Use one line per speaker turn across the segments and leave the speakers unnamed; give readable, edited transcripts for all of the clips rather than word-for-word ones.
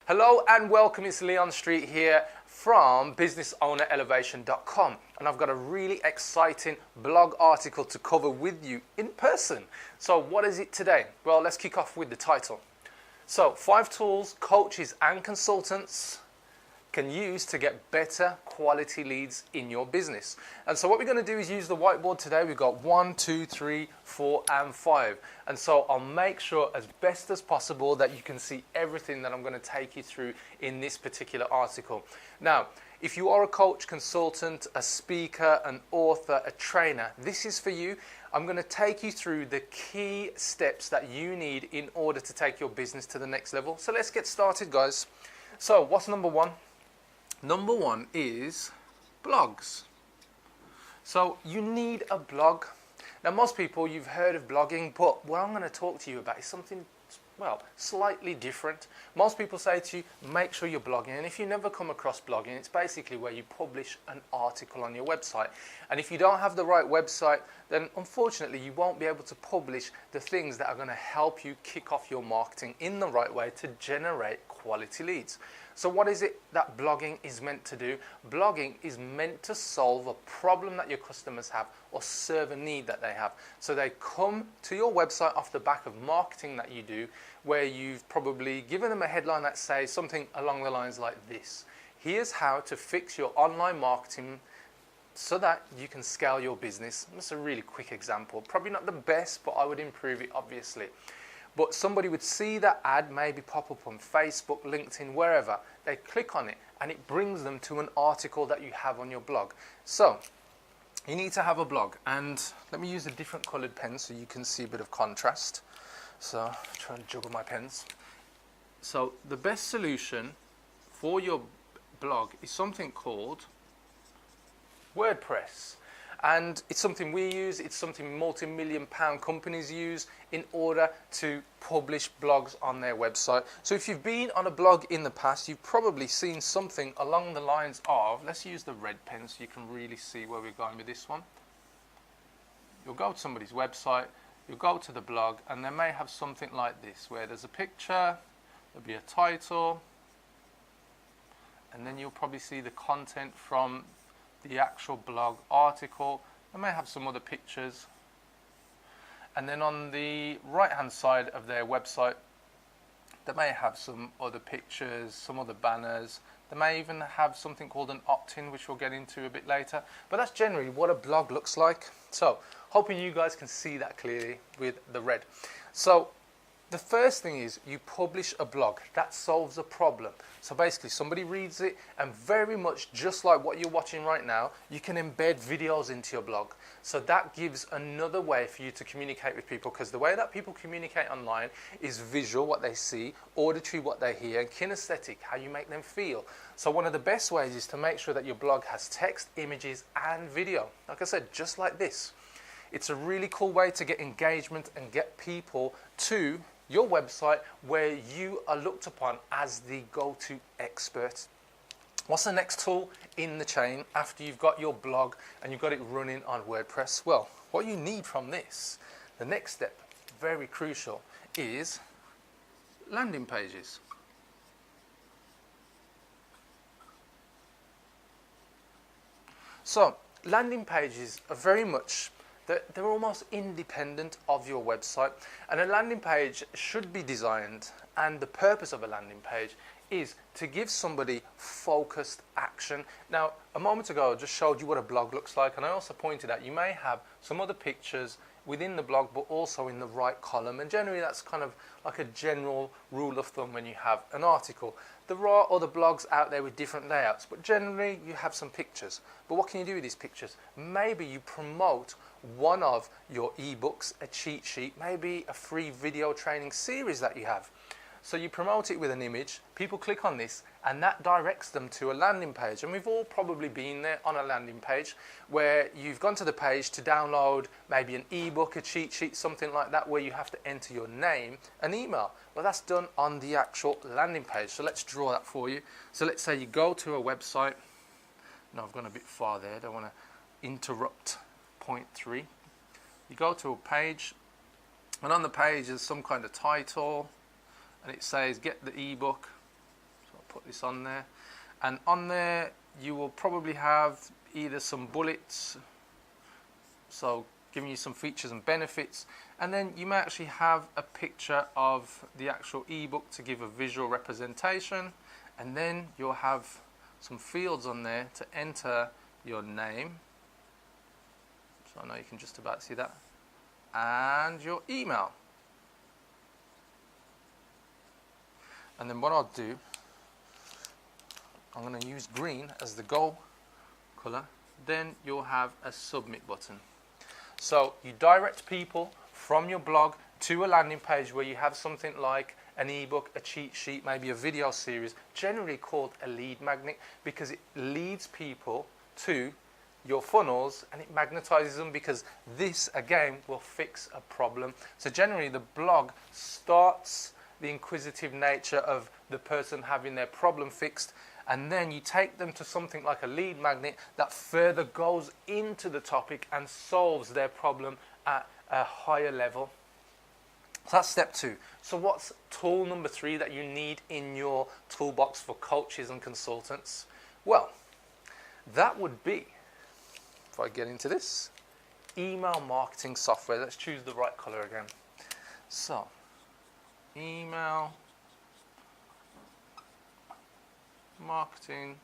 Hello and welcome, it's Leon Street here from businessownerelevation.com, and I've got a really exciting blog article to cover with you in person. So what is it today? Well, let's kick off with the title. So 5 tools coaches and consultants can use to get better quality leads in your business. And so what we're going to do is use the whiteboard today. We've got 1, 2, 3, 4 and 5. And so I'll make sure as best as possible that you can see everything that I'm going to take you through in this particular article. Now, if you are a coach, consultant, a speaker, an author, a trainer, this is for you. I'm going to take you through the key steps that you need in order to take your business to the next level. So let's get started, guys. So what's number 1? Number 1 is blogs. So you need a blog. Now most people, you've heard of blogging, but what I'm going to talk to you about is something, well, slightly different. Most people say to you, make sure you're blogging. And if you never come across blogging, it's basically where you publish an article on your website. And if you don't have the right website, then unfortunately you won't be able to publish the things that are going to help you kick off your marketing in the right way to generate quality leads. So what is it that blogging is meant to do? Blogging is meant to solve a problem that your customers have or serve a need that they have. So they come to your website off the back of marketing that you do, where you've probably given them a headline that says something along the lines like this. Here's how to fix your online marketing so that you can scale your business. That's a really quick example. Probably not the best, but I would improve it, obviously. But somebody would see that ad maybe pop up on Facebook, LinkedIn, wherever. They click on it and it brings them to an article that you have on your blog. So you need to have a blog, and let me use a different colored pen so you can see a bit of contrast. So I'm trying to juggle my pens. So the best solution for your blog is something called WordPress. And it's something we use, it's something multi-million-pound companies use in order to publish blogs on their website. So if you've been on a blog in the past, you've probably seen something along the lines of, let's use the red pen so you can really see where we're going with this one. You'll go to somebody's website, you'll go to the blog, and they may have something like this, where there's a picture, there'll be a title, and then you'll probably see the content from the actual blog article. They may have some other pictures, and then on the right hand side of their website they may have some other pictures, some other banners. They may even have something called an opt-in, which we'll get into a bit later, but that's generally what a blog looks like. So hoping you guys can see that clearly with the red. So the first thing is you publish a blog. That solves a problem. So basically somebody reads it, and very much just like what you're watching right now, you can embed videos into your blog. So that gives another way for you to communicate with people, because the way that people communicate online is visual, what they see, auditory, what they hear, and kinesthetic, how you make them feel. So one of the best ways is to make sure that your blog has text, images and video. Like I said, just like this. It's a really cool way to get engagement and get people to your website where you are looked upon as the go-to expert. What's the next tool in the chain after you've got your blog and you've got it running on WordPress? Well, what you need from this, the next step, very crucial, is landing pages. So landing pages are very much they're almost independent of your website, and a landing page should be designed, and the purpose of a landing page is to give somebody focused action. Now, a moment ago I just showed you what a blog looks like, and I also pointed out you may have some other pictures within the blog but also in the right column, and generally that's kind of like a general rule of thumb when you have an article. There are other blogs out there with different layouts, but generally you have some pictures. But what can you do with these pictures? Maybe you promote one of your ebooks, a cheat sheet, maybe a free video training series that you have. So you promote it with an image, people click on this, and that directs them to a landing page. And we've all probably been there on a landing page where you've gone to the page to download maybe an ebook, a cheat sheet, something like that, where you have to enter your name and email. Well, that's done on the actual landing page. So let's draw that for you. So let's say you go to a website. No, I've gone a bit far there. I don't want to interrupt point 3. You go to a page, and on the page is some kind of title, and it says get the ebook, put this on there. And on there, you will probably have either some bullets, so giving you some features and benefits, and then you may actually have a picture of the actual ebook to give a visual representation, and then you'll have some fields on there to enter your name, so I know you can just about see that, and your email. And then what I'll do, I'm going to use green as the goal color. Then you'll have a submit button. So you direct people from your blog to a landing page where you have something like an ebook, a cheat sheet, maybe a video series, generally called a lead magnet, because it leads people to your funnels and it magnetizes them, because this again will fix a problem. So generally the blog starts the inquisitive nature of the person having their problem fixed, and then you take them to something like a lead magnet that further goes into the topic and solves their problem at a higher level. So that's step 2. So what's tool number 3 that you need in your toolbox for coaches and consultants? Well, that would be, if I get into this, email marketing software. Let's choose the right color again. So, email marketing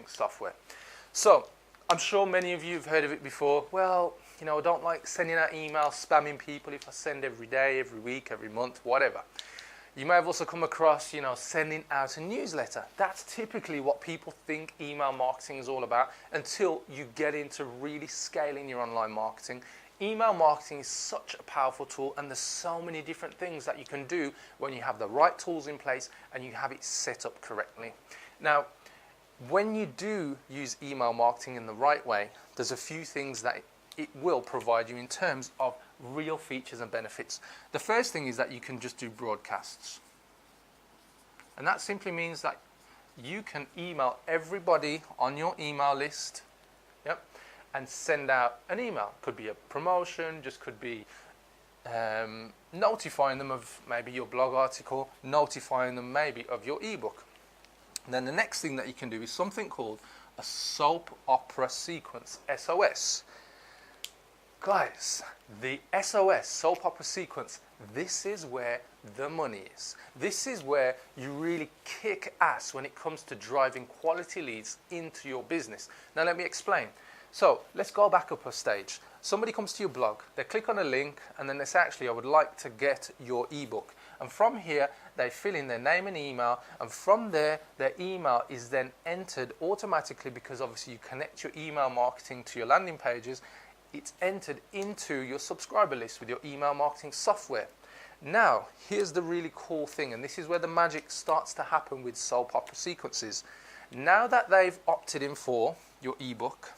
software. So I'm sure many of you have heard of it before. Well, you know, I don't like sending out emails, spamming people if I send every day, every week, every month, whatever. You may have also come across, you know, sending out a newsletter. That's typically what people think email marketing is all about, until you get into really scaling your online marketing. Email marketing is such a powerful tool, and there's so many different things that you can do when you have the right tools in place and you have it set up correctly. Now, when you do use email marketing in the right way, there's a few things that it will provide you in terms of real features and benefits. The first thing is that you can just do broadcasts. And that simply means that you can email everybody on your email list, yep, and send out an email. Could be a promotion, just could be notifying them of maybe your blog article, notifying them maybe of your ebook. And then the next thing that you can do is something called a soap opera sequence, SOS. Guys, the SOS, soap opera sequence, this is where the money is. This is where you really kick ass when it comes to driving quality leads into your business. Now let me explain. So let's go back up a stage. Somebody comes to your blog, they click on a link, and then they say, actually, I would like to get your ebook. And from here, they fill in their name and email, and from there, their email is then entered automatically, because obviously you connect your email marketing to your landing pages. It's entered into your subscriber list with your email marketing software. Now, here's the really cool thing, and this is where the magic starts to happen with soap opera sequences. Now that they've opted in for your ebook,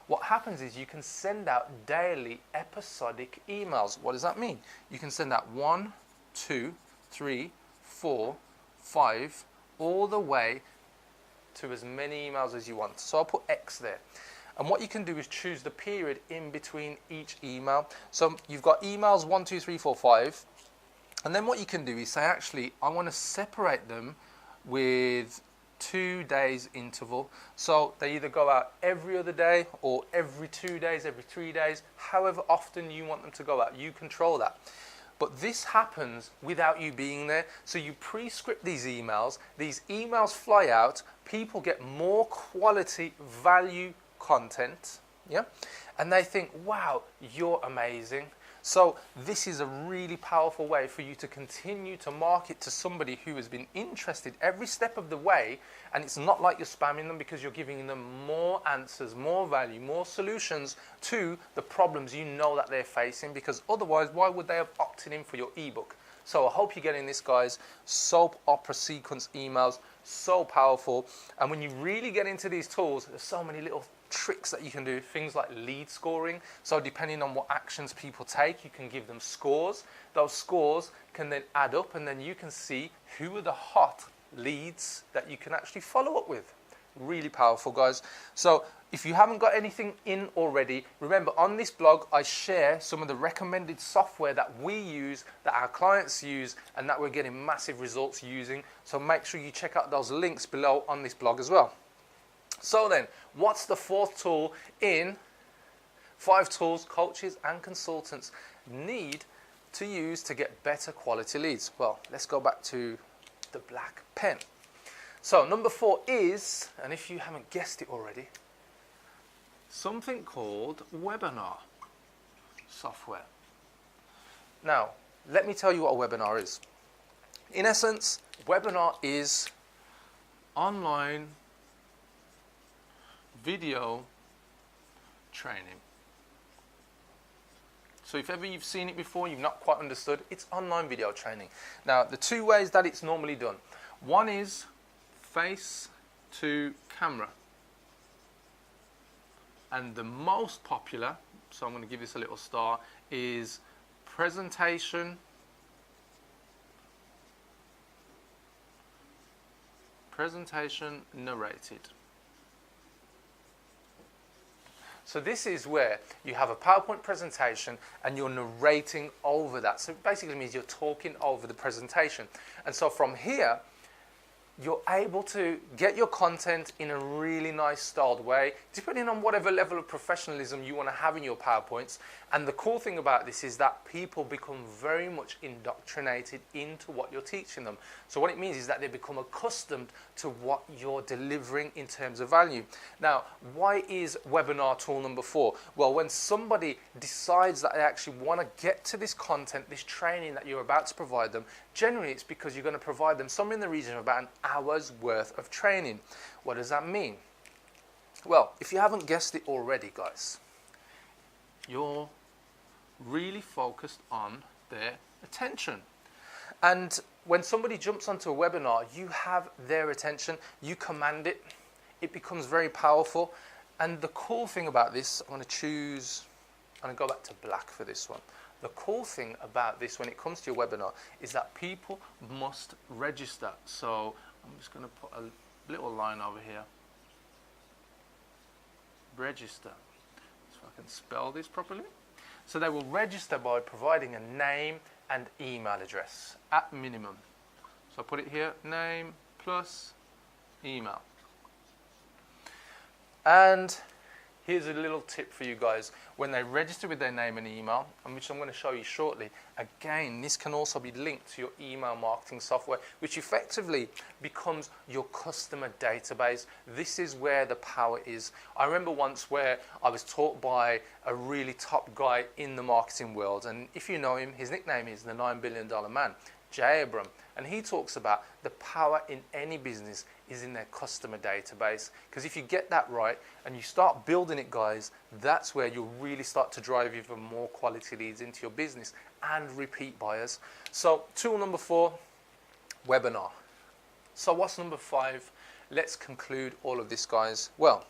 what happens is you can send out daily episodic emails. What does that mean? You can send out 1, 2, 3, 4, 5, all the way to as many emails as you want. So I'll put X there. And what you can do is choose the period in between each email. So you've got emails 1, 2, 3, 4, 5. And then what you can do is say, actually, I want to separate them with 2 days interval. So they either go out every other day or every 2 days, every 3 days, however often you want them to go out. You control that. But this happens without you being there. So you pre-script these emails fly out, people get more quality value content, yeah, and they think, wow, you're amazing. So this is a really powerful way for you to continue to market to somebody who has been interested every step of the way, and it's not like you're spamming them, because you're giving them more answers, more value, more solutions to the problems you know that they're facing, because otherwise why would they have opted in for your ebook? So I hope you're getting this, guys. Soap opera sequence emails, so powerful. And when you really get into these tools, there's so many little tricks that you can do, things like lead scoring. So depending on what actions people take, you can give them scores. Those scores can then add up, and then you can see who are the hot leads that you can actually follow up with. Really powerful, guys. So If you haven't got anything in already, remember on this blog I share some of the recommended software that we use, that our clients use, and that we're getting massive results using. So make sure you check out those links below on this blog as well. So then, what's the fourth tool in 5 tools coaches and consultants need to use to get better quality leads? Well, let's go back to the black pen. So number 4 is, and if you haven't guessed it already, something called webinar software. Now, let me tell you what a webinar is. In essence, webinar is online video training. So if ever you've seen it before, you've not quite understood, it's online video training. Now, the 2 ways that it's normally done. One is face to camera. And the most popular, so I'm going to give this a little star, is presentation narrated. So this is where you have a PowerPoint presentation and you're narrating over that. So it basically means you're talking over the presentation. And so from here, you're able to get your content in a really nice styled way, depending on whatever level of professionalism you want to have in your PowerPoints. And the cool thing about this is that people become very much indoctrinated into what you're teaching them. So what it means is that they become accustomed to what you're delivering in terms of value. Now, why is webinar tool number 4? Well, when somebody decides that they actually want to get to this content, this training that you're about to provide them, generally it's because you're going to provide them somewhere in the region of about an hour's worth of training. What does that mean? Well, if you haven't guessed it already, guys, you're really focused on their attention. And when somebody jumps onto a webinar, you have their attention, you command it, it becomes very powerful. And the cool thing about this, I'm going to go back to black for this one. The cool thing about this when it comes to your webinar is that people must register. So I'm just going to put a little line over here. Register. So I can spell this properly. So they will register by providing a name and email address at minimum. So I put it here, name plus email. And here's a little tip for you guys. When they register with their name and email, and which I'm going to show you shortly, again, this can also be linked to your email marketing software, which effectively becomes your customer database. This is where the power is. I remember once where I was taught by a really top guy in the marketing world, and if you know him, his nickname is the $9 billion man, Jay Abram. And he talks about the power in any business is in their customer database. Because if you get that right and you start building it, guys, that's where you'll really start to drive even more quality leads into your business and repeat buyers. So tool number 4, webinar. So what's number 5? Let's conclude all of this, guys. Well,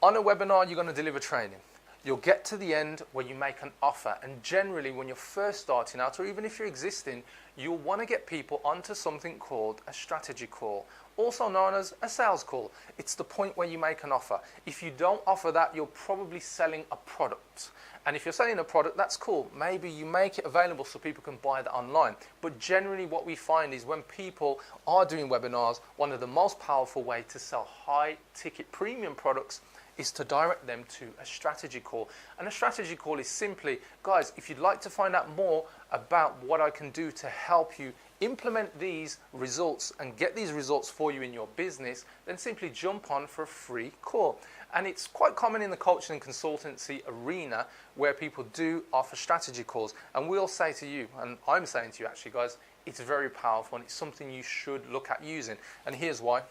on a webinar, you're going to deliver training. You'll get to the end where you make an offer, and generally when you're first starting out, or even if you're existing, you'll want to get people onto something called a strategy call, also known as a sales call. It's the point where you make an offer. If you don't offer that, you're probably selling a product. And if you're selling a product, that's cool. Maybe you make it available so people can buy that online. But generally what we find is when people are doing webinars, one of the most powerful ways to sell high ticket premium products is to direct them to a strategy call. And a strategy call is simply, guys, if you'd like to find out more about what I can do to help you implement these results and get these results for you in your business, then simply jump on for a free call. And it's quite common in the coaching and consultancy arena where people do offer strategy calls. And we'll say to you, and I'm saying to you actually, guys, it's very powerful and it's something you should look at using. And here's why.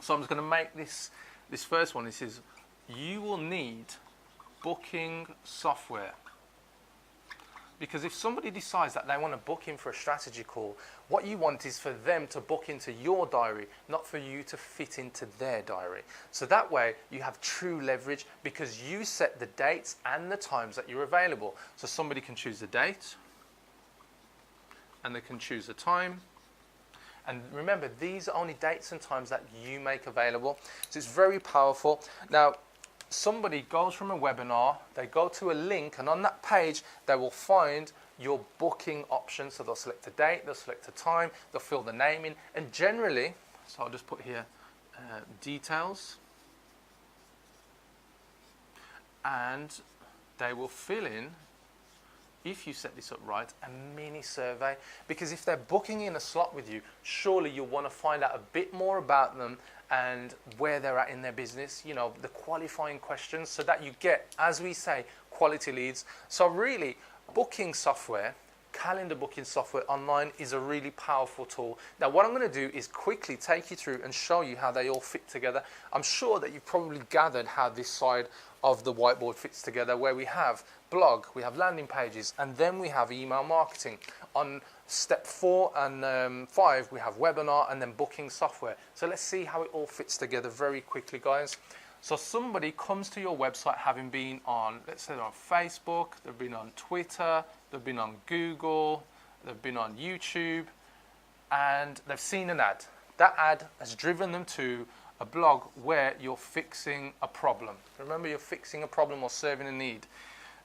So I'm just going to make this first one. This is, you will need booking software. Because if somebody decides that they want to book in for a strategy call, what you want is for them to book into your diary, not for you to fit into their diary. So that way you have true leverage because you set the dates and the times that you're available. So somebody can choose the date and they can choose the time. And remember, these are only dates and times that you make available. So it's very powerful. Now, somebody goes from a webinar, they go to a link, and on that page, they will find your booking option. So they'll select a date, they'll select a time, they'll fill the name in, and generally, so I'll just put here details, and they will fill in, if you set this up right, a mini survey. Because if they're booking in a slot with you, surely you'll want to find out a bit more about them and where they're at in their business, you know, the qualifying questions, so that you get, as we say, quality leads. So really, booking software, calendar booking software online is a really powerful tool. Now, what I'm going to do is quickly take you through and show you how they all fit together. I'm sure that you've probably gathered how this side of the whiteboard fits together, where we have blog, we have landing pages, and then we have email marketing. On step 4 and 5, we have webinar and then booking software. So let's see how it all fits together very quickly, guys. So somebody comes to your website having been on, let's say, on Facebook, they've been on Twitter, they've been on Google, they've been on YouTube, and they've seen an ad. That ad has driven them to a blog where you're fixing a problem. Remember, you're fixing a problem or serving a need.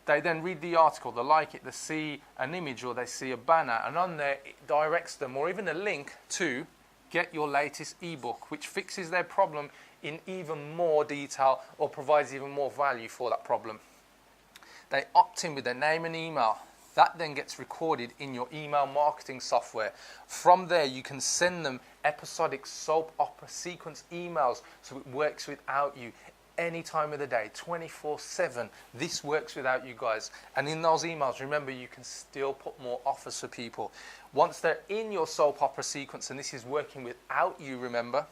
They then read the article, they like it, they see an image or they see a banner, and on there it directs them, or even a link to get your latest ebook, which fixes their problem in even more detail or provides even more value for that problem. They opt in with their name and email. That then gets recorded in your email marketing software. From there, you can send them episodic soap opera sequence emails, so it works without you any time of the day, 24/7. This works without you guys. And in those emails, remember, you can still put more offers for people. Once they're in your soap opera sequence, and this is working without you, remember,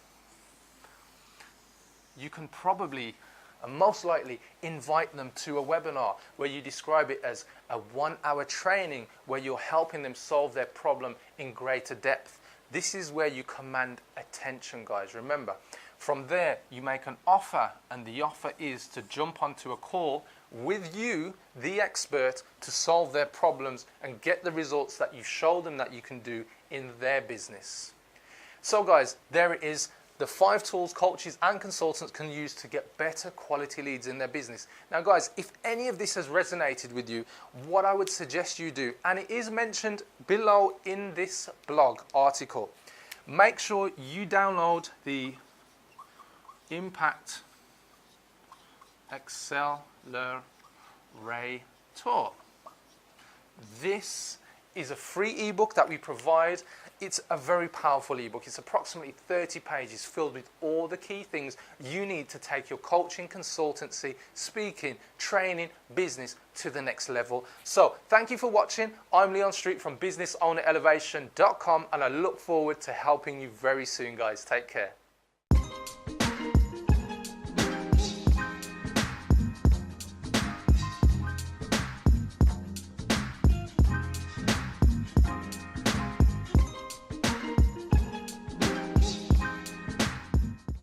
you can probably and most likely invite them to a webinar where you describe it as a 1-hour training where you're helping them solve their problem in greater depth. This is where you command attention, guys. Remember, from there you make an offer, and the offer is to jump onto a call with you, the expert, to solve their problems and get the results that you show them that you can do in their business. So guys, there it is. The 5 tools coaches and consultants can use to get better quality leads in their business. Now guys, if any of this has resonated with you, what I would suggest you do, and it is mentioned below in this blog article, make sure you download the Impact Accelerator. This is a free ebook that we provide. It's a very powerful ebook. It's approximately 30 pages filled with all the key things you need to take your coaching, consultancy, speaking, training, business to the next level. So thank you for watching. I'm Leon Street from BusinessOwnerElevation.com, and I look forward to helping you very soon, guys. Take care.